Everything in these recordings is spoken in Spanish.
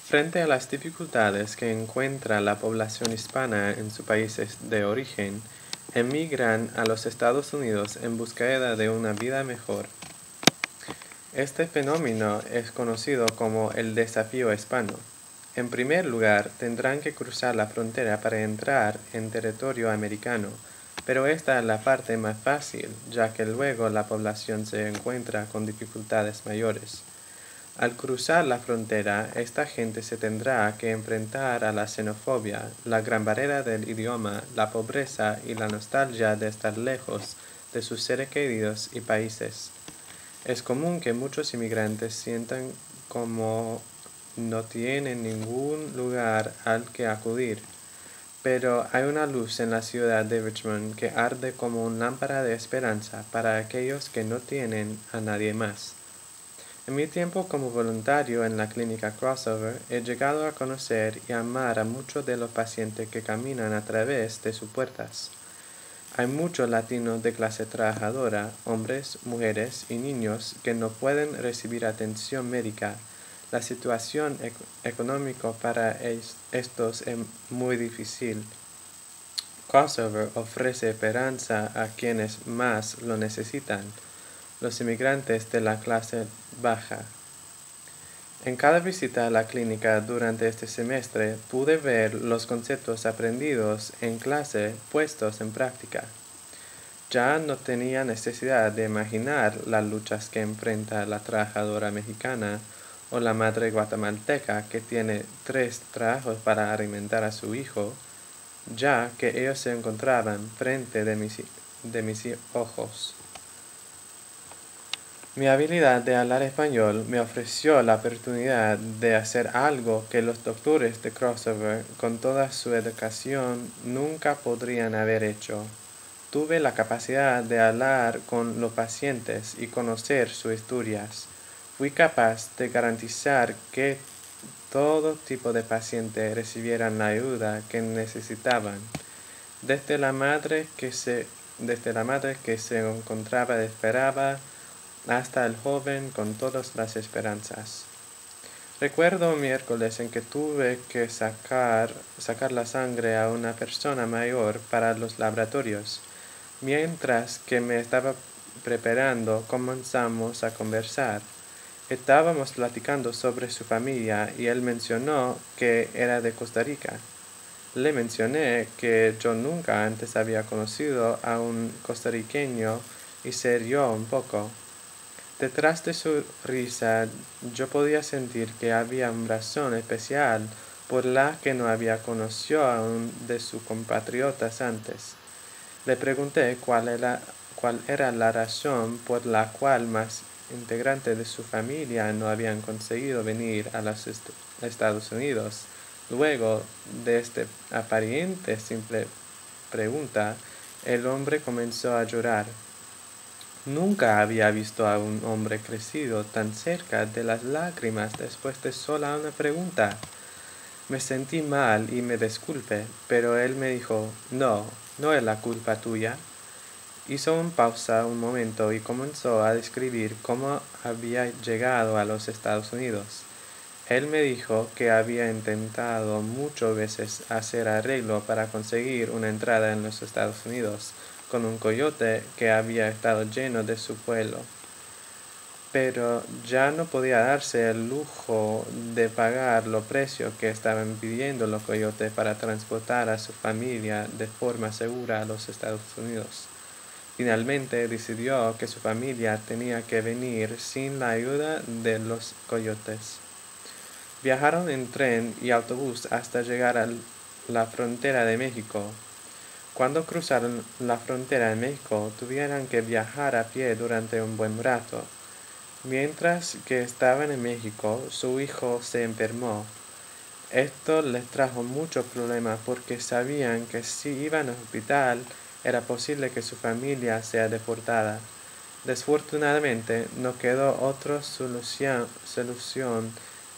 Frente a las dificultades que encuentra la población hispana en sus países de origen, emigran a los Estados Unidos en búsqueda de una vida mejor. Este fenómeno es conocido como el desafío hispano. En primer lugar, tendrán que cruzar la frontera para entrar en territorio americano, pero esta es la parte más fácil, ya que luego la población se encuentra con dificultades mayores. Al cruzar la frontera, esta gente se tendrá que enfrentar a la xenofobia, la gran barrera del idioma, la pobreza y la nostalgia de estar lejos de sus seres queridos y países. Es común que muchos inmigrantes sientan como no tienen ningún lugar al que acudir, pero hay una luz en la ciudad de Richmond que arde como una lámpara de esperanza para aquellos que no tienen a nadie más. En mi tiempo como voluntario en la clínica Crossover, he llegado a conocer y amar a muchos de los pacientes que caminan a través de sus puertas. Hay muchos latinos de clase trabajadora, hombres, mujeres y niños que no pueden recibir atención médica. La situación económica para estos es muy difícil. Crossover ofrece esperanza a quienes más lo necesitan, los inmigrantes de la clase baja. En cada visita a la clínica durante este semestre pude ver los conceptos aprendidos en clase puestos en práctica. Ya no tenía necesidad de imaginar las luchas que enfrenta la trabajadora mexicana o la madre guatemalteca que tiene 3 trabajos para alimentar a su hijo, ya que ellos se encontraban frente de mis ojos. Mi habilidad de hablar español me ofreció la oportunidad de hacer algo que los doctores de Crossover, con toda su educación, nunca podrían haber hecho. Tuve la capacidad de hablar con los pacientes y conocer sus historias. Fui capaz de garantizar que todo tipo de pacientes recibieran la ayuda que necesitaban, desde la madre que se encontraba desesperada hasta el joven con todas las esperanzas. Recuerdo un miércoles en que tuve que sacar la sangre a una persona mayor para los laboratorios. Mientras que me estaba preparando, comenzamos a conversar. Estábamos platicando sobre su familia y él mencionó que era de Costa Rica. Le mencioné que yo nunca antes había conocido a un costarriqueño y se rió un poco. Detrás de su risa yo podía sentir que había una razón especial por la que no había conocido a un de sus compatriotas antes. Le pregunté cuál era la razón por la cual más integrantes de su familia no habían conseguido venir a los Estados Unidos. Luego de esta aparente simple pregunta, el hombre comenzó a llorar. Nunca había visto a un hombre crecido tan cerca de las lágrimas después de sola una pregunta. Me sentí mal y me disculpé, pero él me dijo, no es la culpa tuya. Hizo una pausa un momento y comenzó a describir cómo había llegado a los Estados Unidos. Él me dijo que había intentado muchas veces hacer arreglo para conseguir una entrada en los Estados Unidos con un coyote que había estado lleno de su pueblo, pero ya no podía darse el lujo de pagar los precios que estaban pidiendo los coyotes para transportar a su familia de forma segura a los Estados Unidos. Finalmente decidió que su familia tenía que venir sin la ayuda de los coyotes. Viajaron en tren y autobús hasta llegar a la frontera de México. Cuando cruzaron la frontera de México, tuvieron que viajar a pie durante un buen rato. Mientras que estaban en México, su hijo se enfermó. Esto les trajo muchos problemas porque sabían que si iban al hospital, era posible que su familia sea deportada. Desfortunadamente, no quedó otra solución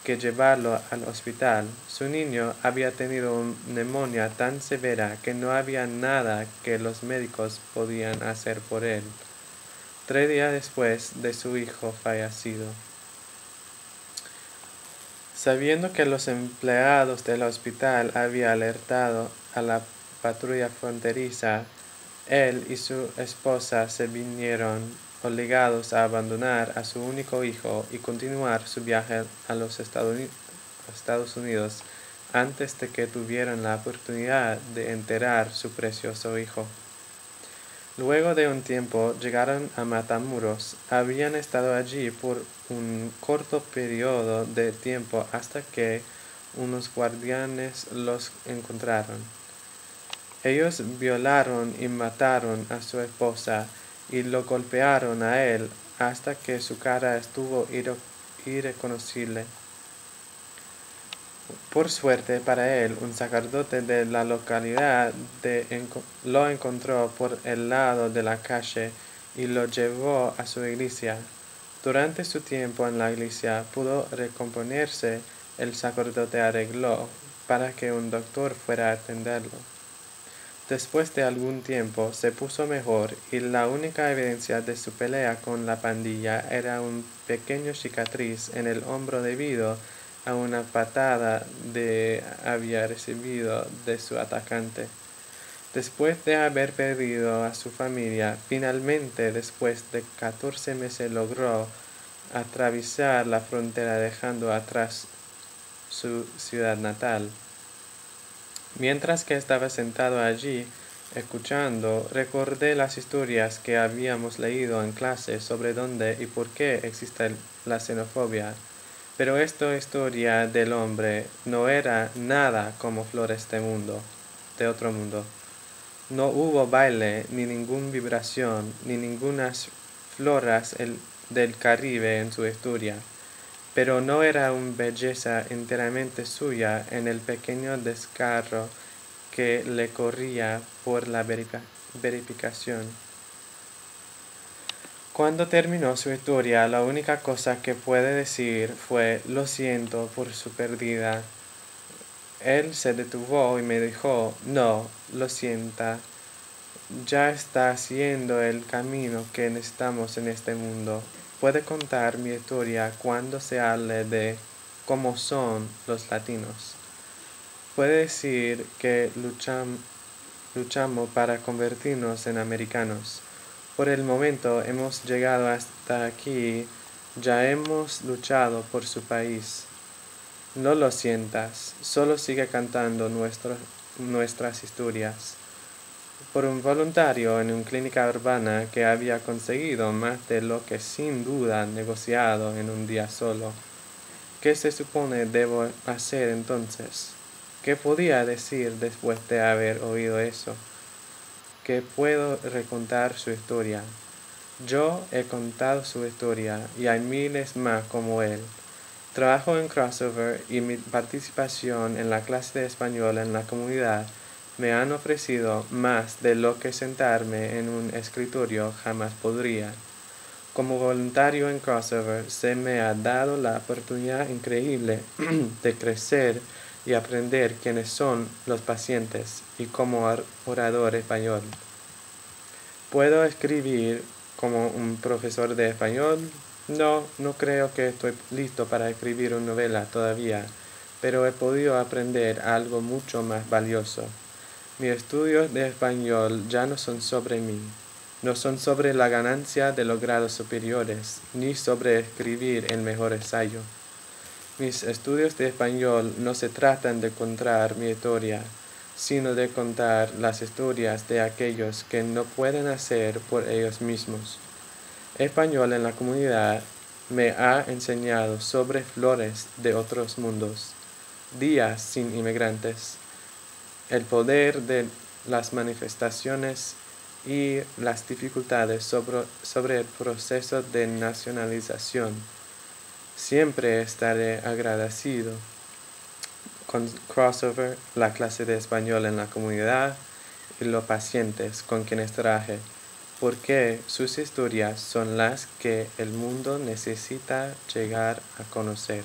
que llevarlo al hospital. Su niño había tenido una neumonía tan severa que no había nada que los médicos podían hacer por él. 3 días después de su hijo fallecido. Sabiendo que los empleados del hospital habían alertado a la patrulla fronteriza, él y su esposa se vinieron obligados a abandonar a su único hijo y continuar su viaje a los Estados Unidos antes de que tuvieran la oportunidad de enterrar su precioso hijo. Luego de un tiempo llegaron a Matamoros. Habían estado allí por un corto periodo de tiempo hasta que unos guardianes los encontraron. Ellos violaron y mataron a su esposa y lo golpearon a él hasta que su cara estuvo irreconocible. Por suerte para él, un sacerdote de la localidad lo encontró por el lado de la calle y lo llevó a su iglesia. Durante su tiempo en la iglesia pudo recomponerse. El sacerdote arregló para que un doctor fuera a atenderlo. Después de algún tiempo se puso mejor y la única evidencia de su pelea con la pandilla era un pequeño cicatriz en el hombro debido a una patada que había recibido de su atacante. Después de haber perdido a su familia, finalmente después de 14 meses logró atravesar la frontera dejando atrás su ciudad natal. Mientras que estaba sentado allí, escuchando, recordé las historias que habíamos leído en clase sobre dónde y por qué existe la xenofobia. Pero esta historia del hombre no era nada como flores de otro mundo. No hubo baile, ni ninguna vibración, ni ningunas floras del Caribe en su historia. Pero no era una belleza enteramente suya en el pequeño descarro que le corría por la verificación. Cuando terminó su historia, la única cosa que pude decir fue lo siento por su pérdida. Él se detuvo y me dijo, no, lo sienta, ya está haciendo el camino que necesitamos en este mundo. Puede contar mi historia cuando se hable de cómo son los latinos. Puede decir que luchamos para convertirnos en americanos. Por el momento hemos llegado hasta aquí, ya hemos luchado por su país. No lo sientas, solo sigue cantando nuestras historias. Por un voluntario en una clínica urbana que había conseguido más de lo que sin duda negociado en un día solo. ¿Qué se supone debo hacer entonces? ¿Qué podía decir después de haber oído eso? Que puedo recontar su historia. Yo he contado su historia y hay miles más como él. Trabajo en Crossover y mi participación en la clase de español en la comunidad me han ofrecido más de lo que sentarme en un escritorio jamás podría. Como voluntario en Crossover se me ha dado la oportunidad increíble de crecer y aprender quiénes son los pacientes y como orador español. ¿Puedo escribir como un profesor de español? No creo que estoy listo para escribir una novela todavía, pero he podido aprender algo mucho más valioso. Mis estudios de español ya no son sobre mí, no son sobre la ganancia de los grados superiores, ni sobre escribir el mejor ensayo. Mis estudios de español no se tratan de contar mi historia, sino de contar las historias de aquellos que no pueden hacer por ellos mismos. Español en la comunidad me ha enseñado sobre flores de otros mundos, días sin inmigrantes, el poder de las manifestaciones y las dificultades sobre el proceso de nacionalización. Siempre estaré agradecido con Crossover, la clase de español en la comunidad y los pacientes con quienes traje, porque sus historias son las que el mundo necesita llegar a conocer.